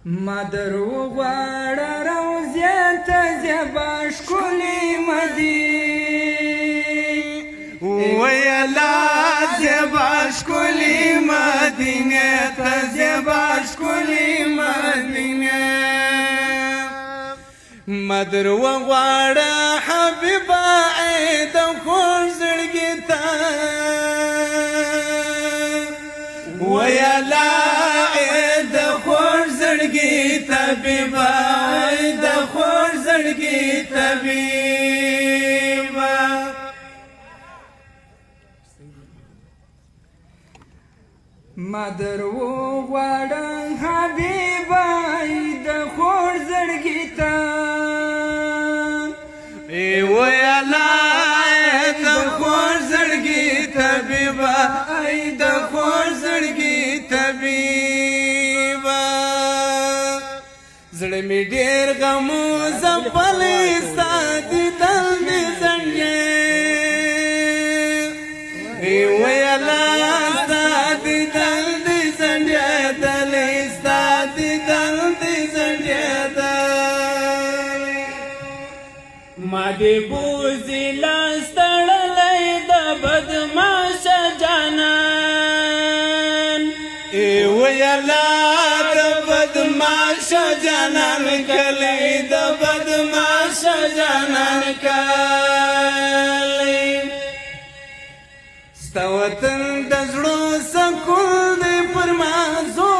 ما درو غواړه روضې ته زیبا ښکلې مدینې ویلا زیبا ښکلې مدینې ته زیبا ښکلې مدینې ما درو غواړه حبیبه د خوږ زړګي ته ویلا طبيبا د خور زړګي طبيبا ما درو غواړم حبيبا د خور زړګي ته ویلا د خور زړګي طبيبا د خور زړګي طبيبا زړه می ډېر غم زپلې ساتي دل دې څنګه ویلا ساتي دل دې څنګه دل ساتي دل دې څنګه ما دې بوزي لاستړلې د بدمعش جانان ویلا بدمعش جانان کلی د بدمعش جانان کلی ستا وطن د زړه سکون دی پر ما زور